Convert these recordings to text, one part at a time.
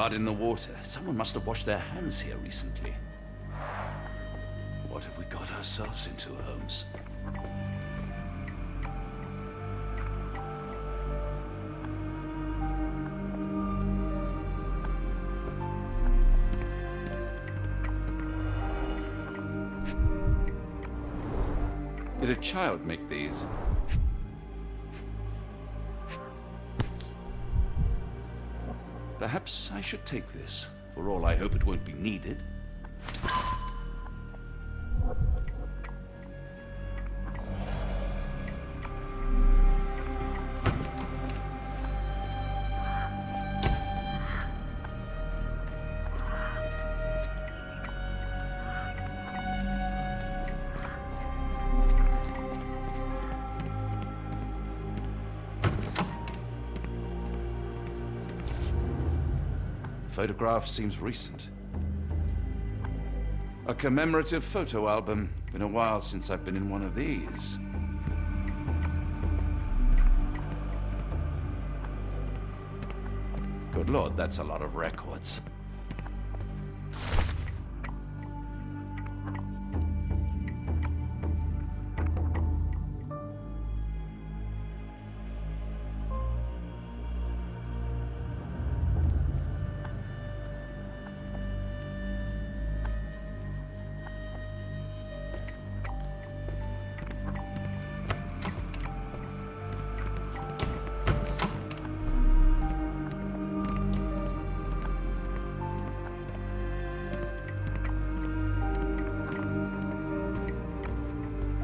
blood in the water. Someone must have washed their hands here recently. What have we got ourselves into, Holmes? Did a child make these? Perhaps I should take this. For all I hope it won't be needed. Photograph seems recent. A commemorative photo album. Been a while since I've been in one of these. Good Lord, that's a lot of records.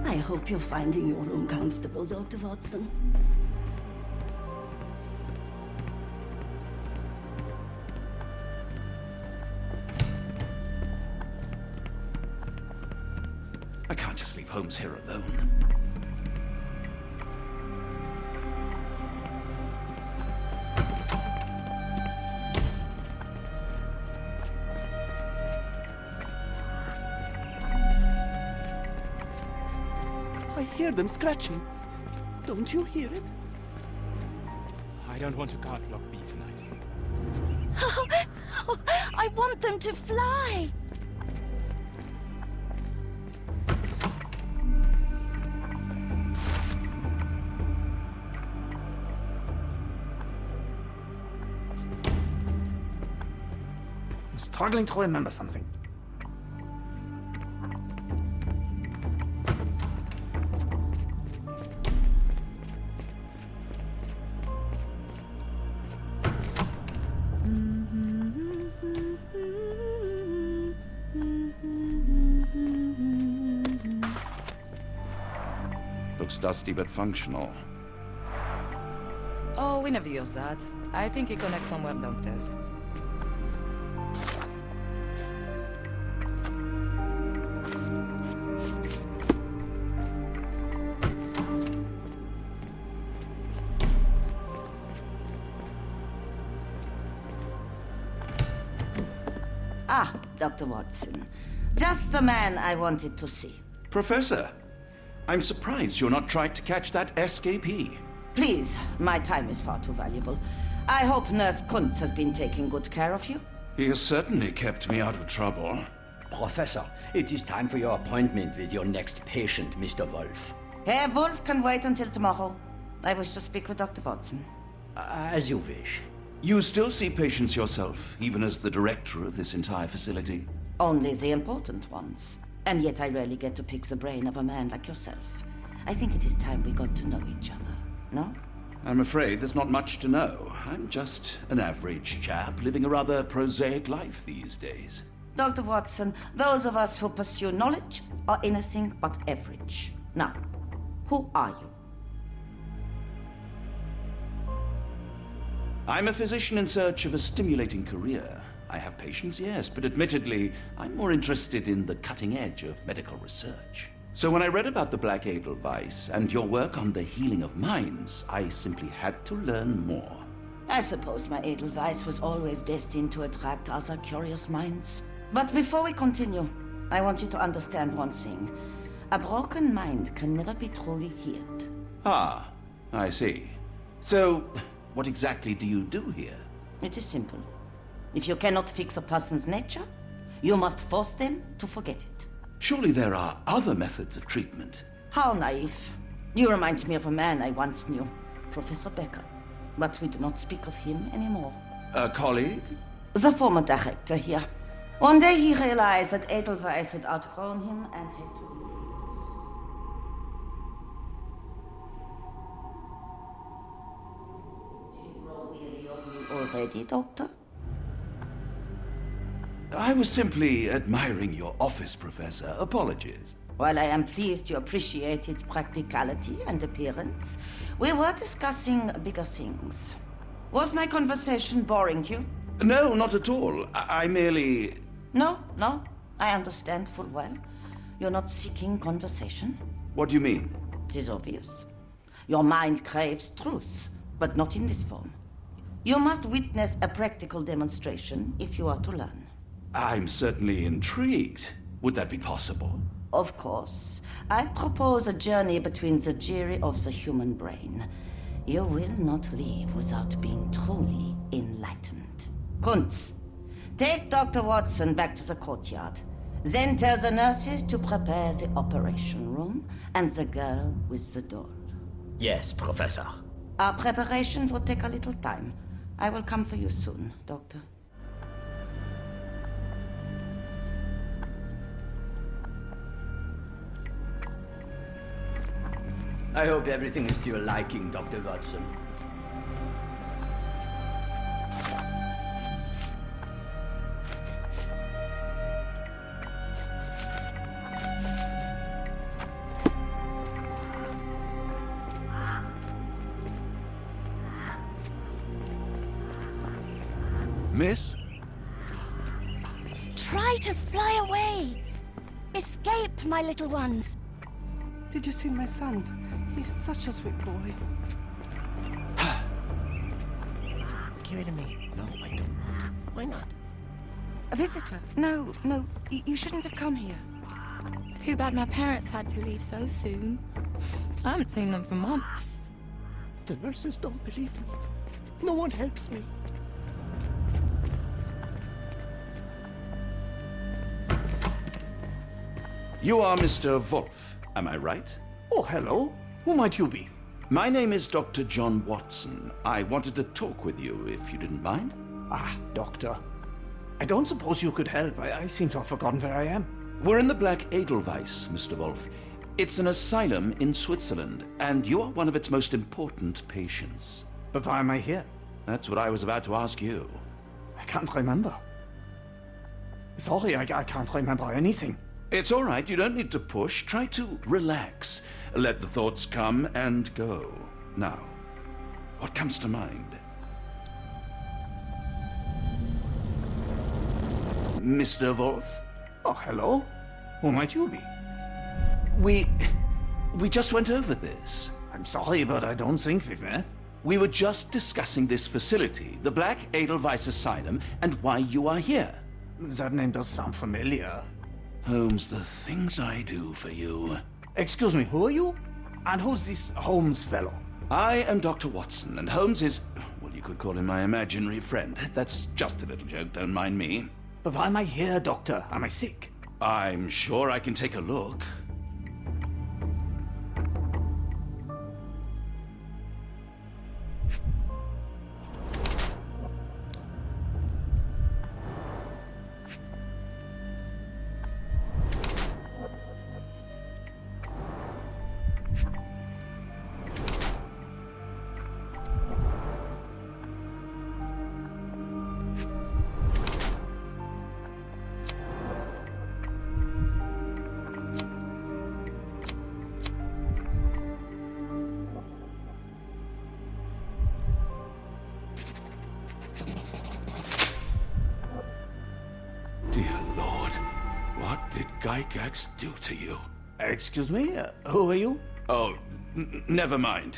I hope you're finding your room comfortable, Dr. Watson. I can't just leave Holmes here alone. I hear them scratching. Don't you hear it? I don't want to guard Block B tonight. I want them to fly! I'm struggling to remember something. Looks dusty but functional. Oh, we never use that. I think it connects somewhere downstairs. Ah, Dr. Watson. Just the man I wanted to see. Professor, I'm surprised you're not trying to catch that escapee. Please, my time is far too valuable. I hope Nurse Kuntz has been taking good care of you. He has certainly kept me out of trouble. Professor, it is time for your appointment with your next patient, Mr. Wolf. Herr Wolf can wait until tomorrow. I wish to speak with Dr. Watson. As you wish. You still see patients yourself, even as the director of this entire facility? Only the important ones. And yet I rarely get to pick the brain of a man like yourself. I think it is time we got to know each other, no? I'm afraid there's not much to know. I'm just an average chap living a rather prosaic life these days. Dr. Watson, those of us who pursue knowledge are anything but average. Now, who are you? I'm a physician in search of a stimulating career. I have patients, yes, but admittedly, I'm more interested in the cutting edge of medical research. So when I read about the Black Edelweiss and your work on the healing of minds, I simply had to learn more. I suppose my Edelweiss was always destined to attract other curious minds. But before we continue, I want you to understand one thing. A broken mind can never be truly healed. Ah, I see. So, what exactly do you do here? It is simple. If you cannot fix a person's nature, you must force them to forget it. Surely there are other methods of treatment. How naive. You remind me of a man I once knew, Professor Becker. But we do not speak of him anymore. A colleague? The former director here. One day he realized that Edelweiss had outgrown him and had to leave his house. Do you grow weary of me already, Doctor? I was simply admiring your office, Professor. Apologies. While I am pleased you appreciate its practicality and appearance, we were discussing bigger things. Was my conversation boring you? No, not at all. I merely... No, I understand full well. You're not seeking conversation. What do you mean? It is obvious. Your mind craves truth, but not in this form. You must witness a practical demonstration if you are to learn. I'm certainly intrigued. Would that be possible? Of course. I propose a journey between the jury of the human brain. You will not leave without being truly enlightened. Kunz, take Dr. Watson back to the courtyard. Then tell the nurses to prepare the operation room and the girl with the doll. Yes, Professor. Our preparations will take a little time. I will come for you soon, Doctor. I hope everything is to your liking, Dr. Watson. Miss? Try to fly away! Escape, my little ones! Did you see my son? He's such a sweet boy. Give it to me. No, I don't want to. Why not? A visitor? No, you shouldn't have come here. Too bad my parents had to leave so soon. I haven't seen them for months. The nurses don't believe me. No one helps me. You are Mr. Wolf, am I right? Oh, hello. Who might you be? My name is Dr. John Watson. I wanted to talk with you, if you didn't mind. Ah, doctor. I don't suppose you could help. I seem to have forgotten where I am. We're in the Black Edelweiss, Mr. Wolf. It's an asylum in Switzerland, and you are one of its most important patients. But why am I here? That's what I was about to ask you. I can't remember. Sorry, I can't remember anything. It's all right, you don't need to push. Try to relax. Let the thoughts come and go. Now, what comes to mind? Mr. Wolf? Oh, hello. Who might you be? We just went over this. I'm sorry, but I don't think we've met. We were just discussing this facility, the Black Edelweiss Asylum, and why you are here. That name does sound familiar. Holmes, the things I do for you. Excuse me, who are you? And who's this Holmes fellow? I am Dr. Watson, and Holmes is, well, you could call him my imaginary friend. That's just a little joke, don't mind me. But why am I here, doctor? Am I sick? I'm sure I can take a look. Dear Lord, what did Gygax do to you? Excuse me, who are you? Oh, never mind.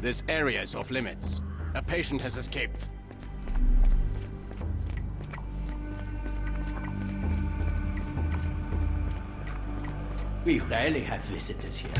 This area is off limits. A patient has escaped. We rarely have visitors here.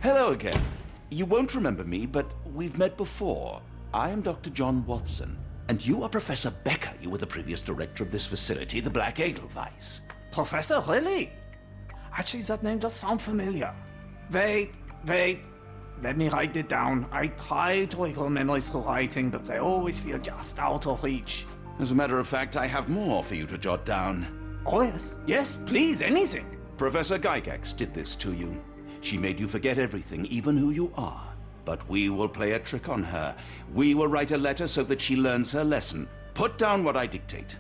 Hello again. You won't remember me, but we've met before. I am Dr. John Watson, and you are Professor Becker. You were the previous director of this facility, the Black Edelweiss. Professor, really? Actually, that name does sound familiar. Wait. Let me write it down. I try to recall memories through writing, but they always feel just out of reach. As a matter of fact, I have more for you to jot down. Oh, yes. Yes, please, anything. Professor Gygax did this to you. She made you forget everything, even who you are. But we will play a trick on her. We will write a letter so that she learns her lesson. Put down what I dictate.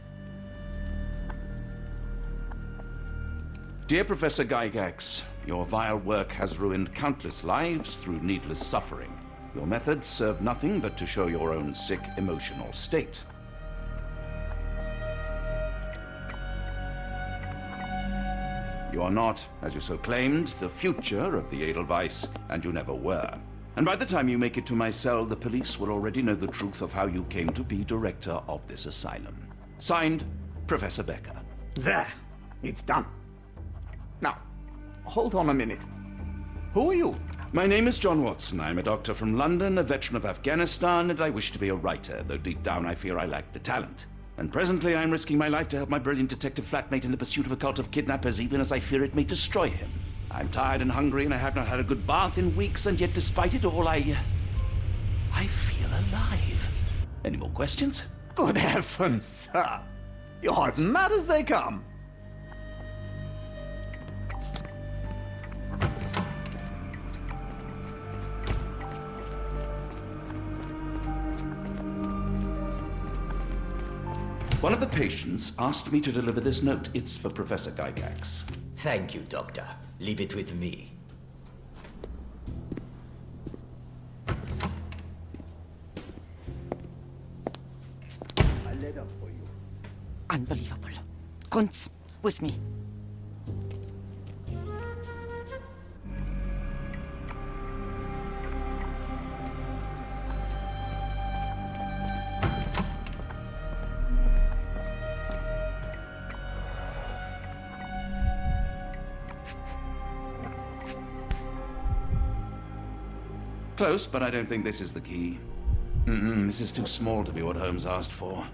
Dear Professor Gygax, your vile work has ruined countless lives through needless suffering. Your methods serve nothing but to show your own sick emotional state. You are not, as you so claimed, the future of the Edelweiss, and you never were. And by the time you make it to my cell, the police will already know the truth of how you came to be director of this asylum. Signed, Professor Becker. There. It's done. Now, hold on a minute. Who are you? My name is John Watson. I'm a doctor from London, a veteran of Afghanistan, and I wish to be a writer, though deep down I fear I lack the talent. And presently I'm risking my life to help my brilliant detective flatmate in the pursuit of a cult of kidnappers, even as I fear it may destroy him. I'm tired and hungry, and I have not had a good bath in weeks, and yet despite it all, I feel alive. Any more questions? Good heavens, sir. You're as mad as they come. One of the patients asked me to deliver this note. It's for Professor Gygax. Thank you, Doctor. Leave it with me. A letter for you. Unbelievable. Kunz, with me. Close, but I don't think this is the key. This is too small to be what Holmes asked for.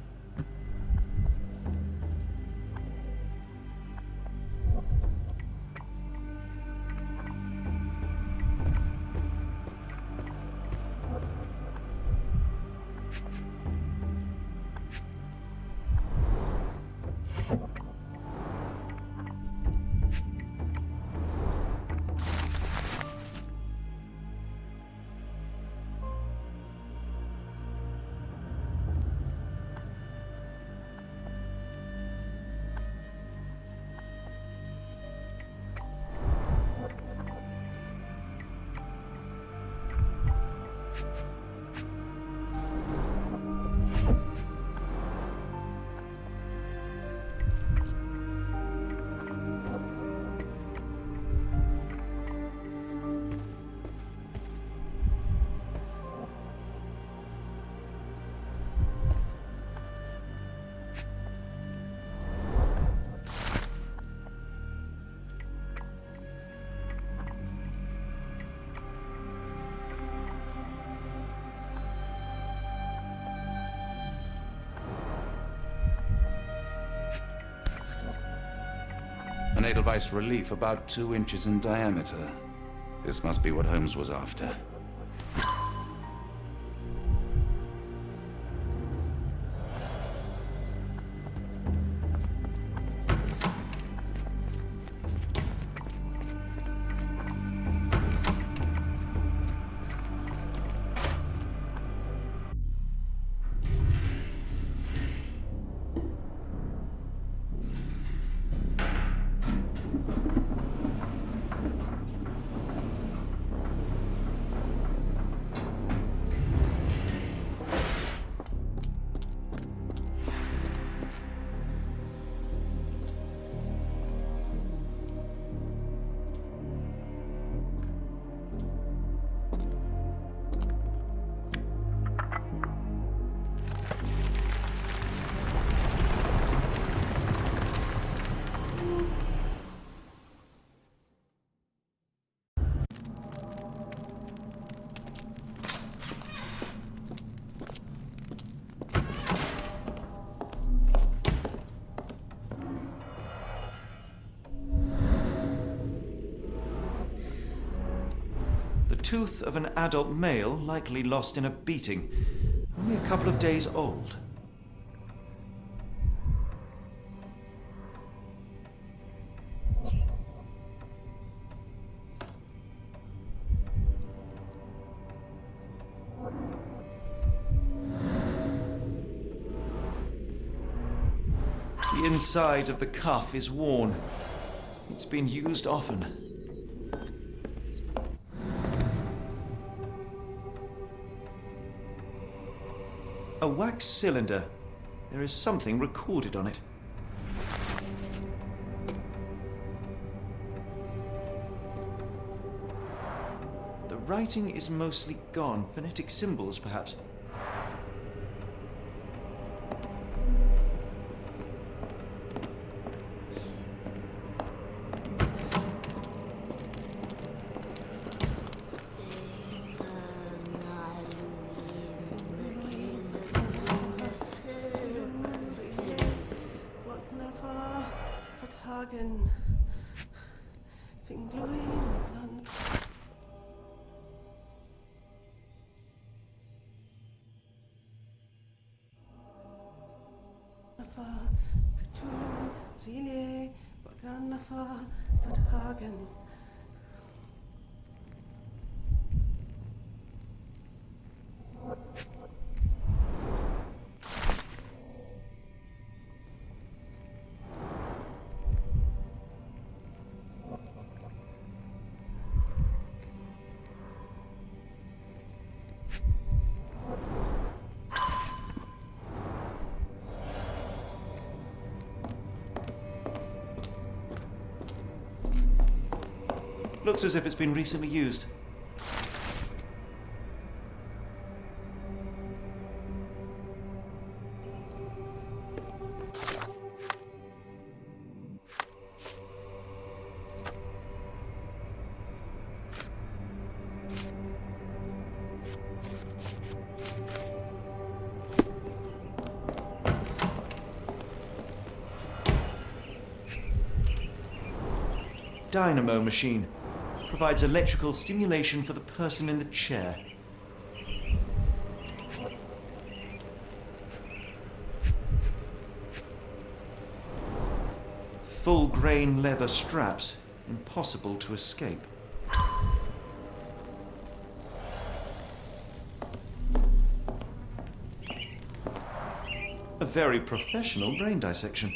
An Edelweiss relief about 2 inches in diameter. This must be what Holmes was after. Tooth of an adult male, likely lost in a beating. Only a couple of days old. The inside of the cuff is worn. It's been used often. A wax cylinder. There is something recorded on it. The writing is mostly gone. Phonetic symbols, perhaps. Looks as if it's been recently used. Dynamo machine. Provides electrical stimulation for the person in the chair. Full-grain leather straps. Impossible to escape. A very professional brain dissection.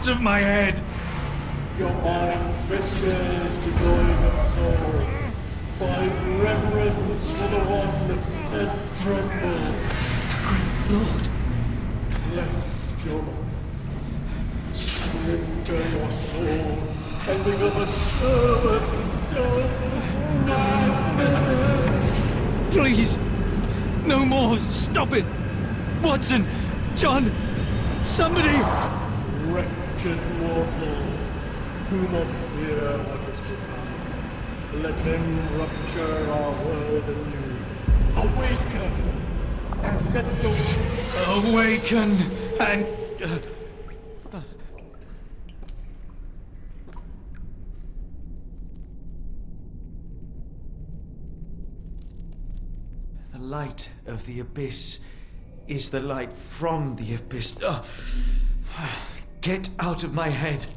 out of my head! Your mind festers, devoid of soul. Find reverence for the one and tremble. Great Lord! Left your surrender your soul and become a servant of madness. Please! No more! Stop it! Watson! John! Somebody! Wretched mortal, do not fear what is to come. Let him rupture our world anew. Awaken! And let the Awaken and... The light of the abyss is the light from the abyss. Get out of my head.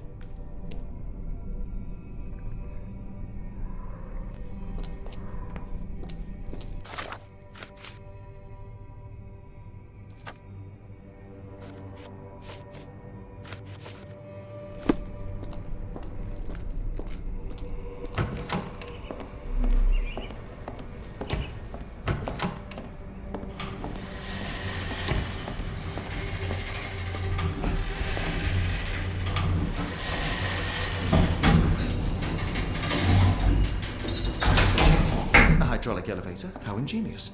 Hydraulic elevator. How ingenious.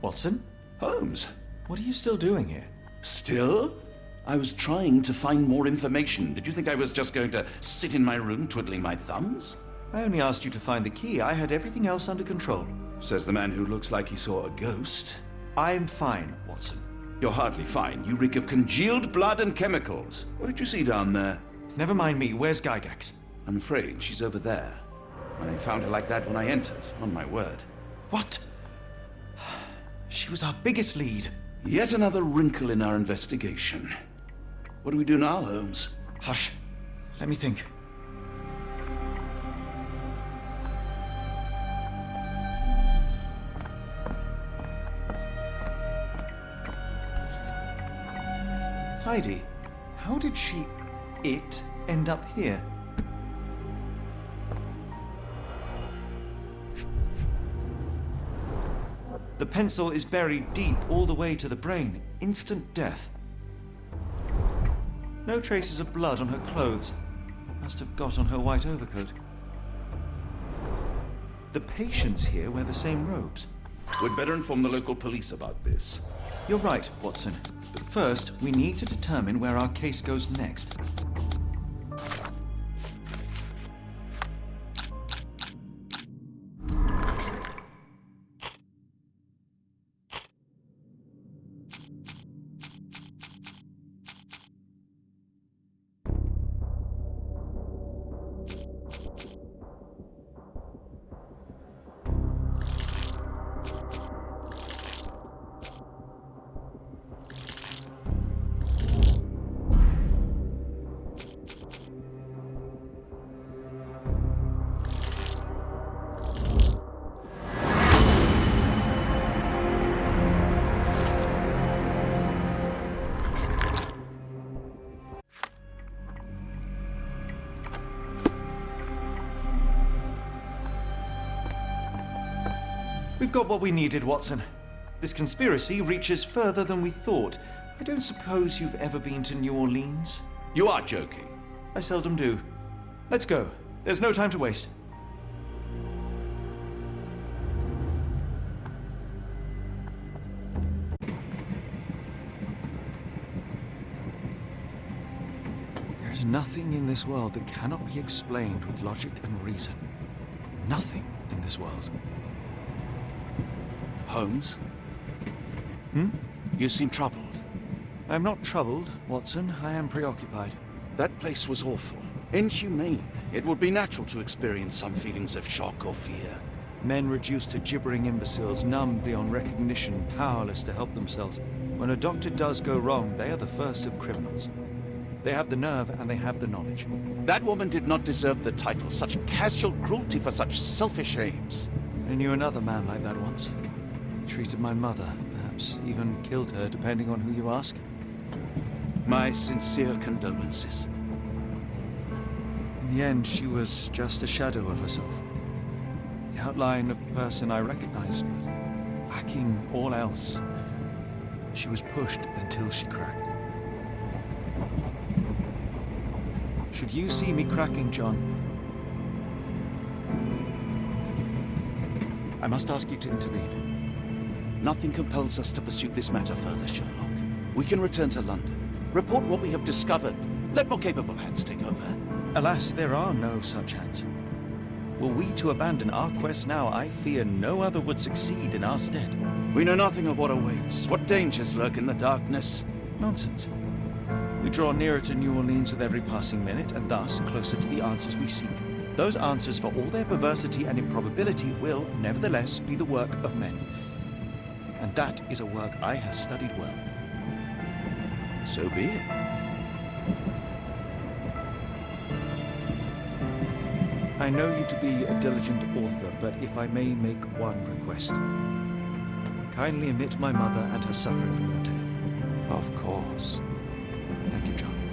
Watson? Holmes, What are you still doing here? still? I was trying to find more information. Did you think I was just going to sit in my room twiddling my thumbs? I only asked you to find the key. I had everything else under control. Says the man who looks like he saw a ghost. I'm fine, Watson. You're hardly fine. You reek of congealed blood and chemicals. What did you see down there? Never mind me. Where's Gygax? I'm afraid she's over there. I found her like that when I entered, on my word. What? She was our biggest lead. Yet another wrinkle in our investigation. What do we do now, Holmes? Hush. Let me think. Heidi, how did it end up here? The pencil is buried deep all the way to the brain. Instant death. No traces of blood on her clothes. Must have got on her white overcoat. The patients here wear the same robes. We'd better inform the local police about this. You're right, Watson. But first, we need to determine where our case goes next. We've got what we needed, Watson. This conspiracy reaches further than we thought. I don't suppose you've ever been to New Orleans? You are joking. I seldom do. Let's go. There's no time to waste. There's nothing in this world that cannot be explained with logic and reason. Nothing in this world. Holmes? Hmm? You seem troubled. I'm not troubled, Watson. I am preoccupied. That place was awful. Inhumane. It would be natural to experience some feelings of shock or fear. Men reduced to gibbering imbeciles, numb beyond recognition, powerless to help themselves. When a doctor does go wrong, they are the first of criminals. They have the nerve and they have the knowledge. That woman did not deserve the title. Such casual cruelty for such selfish aims. I knew another man like that once. He treated my mother perhaps even killed her, depending on who you ask. My sincere condolences. In the end, she was just a shadow of herself. The outline of the person I recognized, but lacking all else. She was pushed until she cracked. Should you see me cracking, John, I must ask you to intervene. Nothing compels us to pursue this matter further, Sherlock. We can return to London, report what we have discovered, let more capable hands take over. Alas, there are no such hands. Were we to abandon our quest now, I fear no other would succeed in our stead. We know nothing of what awaits, what dangers lurk in the darkness. Nonsense. We draw nearer to New Orleans with every passing minute, and thus closer to the answers we seek. Those answers, for all their perversity and improbability, will, nevertheless, be the work of men. And that is a work I have studied well. So be it. I know you to be a diligent author, but if I may make one request. Kindly omit my mother and her suffering from your tale. Of course. Thank you, John.